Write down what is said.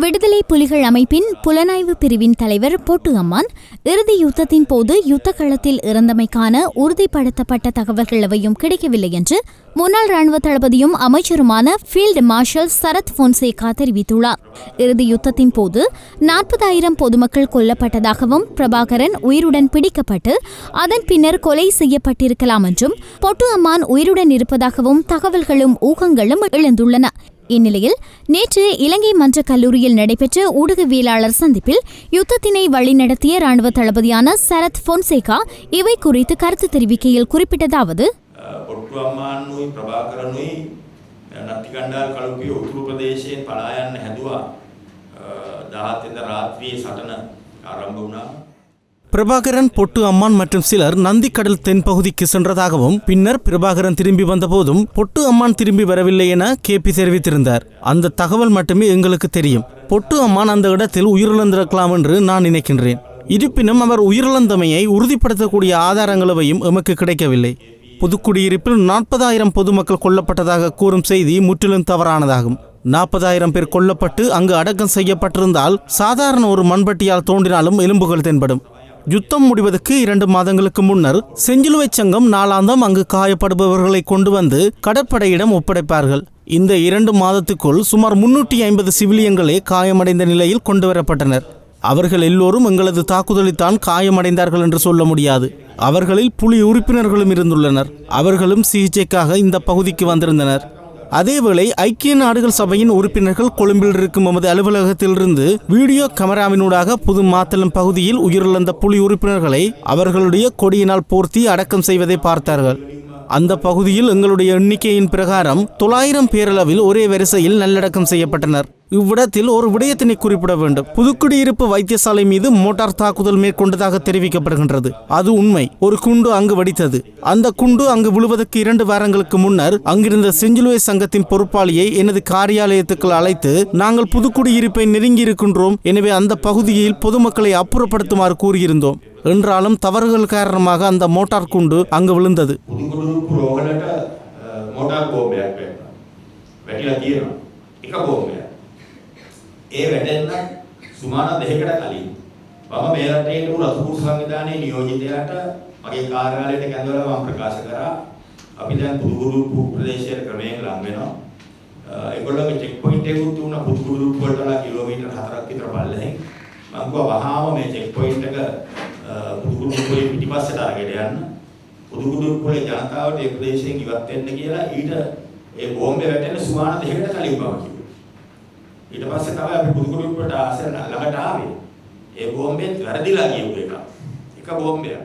விடுதலை புலிகள் அமைப்பின் புலனாய்வு பிரிவின் தலைவர் பொட்டு அம்மான் இறுதி யுத்தத்தின் போது யுத்த களத்தில் இறந்தமைக்கான உறுதிப்படுத்தப்பட்ட தகவல்கள் எவையும் கிடைக்கவில்லை என்று முன்னாள் ராணுவ தளபதியும் அமைச்சருமான ஃபீல்டு மார்ஷல் சரத் பொன்சேகா தெரிவித்துள்ளார். இறுதி யுத்தத்தின் போது 40,000 பொதுமக்கள் கொல்லப்பட்டதாகவும் பிரபாகரன் உயிருடன் பிடிக்கப்பட்டு அதன் பின்னர் கொலை செய்யப்பட்டிருக்கலாம் என்றும் பொட்டு அம்மான் உயிருடன் இருப்பதாகவும் தகவல்களும் ஊகங்களும் எழுந்துள்ளன. இந்நிலையில் நேற்று இலங்கை மன்ற கல்லூரியில் நடைபெற்ற ஊடகவியலாளர் சந்திப்பில் யுத்தத்தினை வழிநடத்திய ராணுவ தளபதியான சரத் பொன்சேகா இவை குறித்து கருத்து தெரிவிக்கையில் குறிப்பிட்டதாவது, பிரபாகரன், பொட்டு அம்மான் மற்றும் சிலர் நந்திக்கடல் தென்பகுதிக்கு சென்றதாகவும் பின்னர் பிரபாகரன் திரும்பி வந்தபோதும் பொட்டு அம்மான் திரும்பி வரவில்லை என கேபி தெரிவித்திருந்தார். அந்த தகவல் மட்டுமே எங்களுக்கு தெரியும். பொட்டு அம்மான் அந்த இடத்தில் உயிரிழந்திருக்கலாம் என்று நான் நினைக்கின்றேன். இருப்பினும் அவர் உயிரிழந்தமையை உறுதிப்படுத்தக்கூடிய ஆதாரங்களவையும் எமக்கு கிடைக்கவில்லை. புதுக்குடியிருப்பில் 40,000 பொதுமக்கள் கொல்லப்பட்டதாக கூறும் செய்தி முற்றிலும் தவறானதாகும். 40,000 பேர் கொல்லப்பட்டு அங்கு அடக்கம் செய்யப்பட்டிருந்தால் சாதாரண ஒரு மண்பட்டியால் தோன்றினாலும் எலும்புகள் தென்படும். யுத்தம் முடிவதற்கு 2 மாதங்களுக்கு முன்னர் செஞ்சிலுவை சங்கம் நாளாந்தம் அங்கு காயப்படுபவர்களை கொண்டு வந்து கடற்படையிடம் ஒப்படைப்பார்கள். இந்த 2 மாதத்துக்குள் சுமார் 350 சிவிலியன்களே காயமடைந்த நிலையில் கொண்டு வரப்பட்டனர். அவர்கள் எல்லோரும் எங்களது தாக்குதலில்தான் காயமடைந்தார்கள் என்று சொல்ல முடியாது. அவர்களில் புலி உறுப்பினர்களும் இருந்துள்ளனர். அவர்களும் சிகிச்சைக்காக இந்த பகுதிக்கு வந்திருந்தனர். அதேவேளை ஐக்கிய நாடுகள் சபையின் உறுப்பினர்கள் கொழும்பில் இருக்கும் எமது அலுவலகத்திலிருந்து வீடியோ கேமராவினூடாக புது மாத்தளம் பகுதியில் உயிரிழந்த புலி உறுப்பினர்களை அவர்களுடைய கொடியினால் போர்த்தி அடக்கம் செய்வதை பார்த்தார்கள். அந்த பகுதியில் எங்களுடைய எண்ணிக்கையின் பிரகாரம் 900 பேரளவில் ஒரே வரிசையில் நல்லடக்கம் செய்யப்பட்டனர். இவ்விடத்தில் ஒரு விடயத்தினை குறிப்பிட வேண்டும். புதுக்குடியிருப்பு வைத்தியசாலை மீது மோட்டார் தாக்குதல் மேற்கொண்டதாக தெரிவிக்கப்படுகின்றது. அது உண்மை. ஒரு குண்டு அங்கு வெடித்தது. அந்த குண்டு அங்கு விழுவதற்கு 2 வாரங்களுக்கு முன்னர் அங்கிருந்த செஞ்சிலுவை சங்கத்தின் பொறுப்பாளியை எனது காரியாலயத்துக்கு அழைத்து, நாங்கள் புதுக்குடியிருப்பை நெருங்கி இருக்கின்றோம், எனவே அந்த பகுதியில் பொதுமக்களை அப்புறப்படுத்துமாறு கூறியிருந்தோம். என்றாலும் தவறுகள் காரணமாக அந்த மோட்டார் குண்டு அங்கு விழுந்தது. ඒ වැටෙන්න සුමාන දෙකකට කලින් මම මේ රටේ ඉන්න රතුපුරු සංවිධානයේ නියෝජිතයාට මගේ කාර්යාලයට කැඳවලා මම ප්‍රකාශ කරා අපි දැන් පුදුකුරුප්පු ප්‍රදේශයට ක්‍රමයෙන් ලං වෙනවා. ඒගොල්ලෝගේ චෙක් පොයින්ට් එකකුත් උනා පුදුකුරුප්පු වලට කිලෝමීටර් 4ක් විතර පල්ලෙහින්. මම ගියා වහාම මේ චෙක් පොයින්ට් එක පුදුකුරුප්පුවේ පිටිපස්සට අරගෙන යන්න. පුදුකුරුප්පුවේ ජනතාවට ඒ ප්‍රදේශයෙන් ඉවත් වෙන්න කියලා ඊට ඒ බෝම්බේ වැටෙන සුමාන දෙකකට කලින් බව කිව්වා. ඊට පස්සේ තමයි අපි පුදුකුරුප්පුවට ආසන්න ළඟට ආවේ. ඒ බෝම්බෙත් වැරදිලා ගියු එක. එක බෝම්බයක්.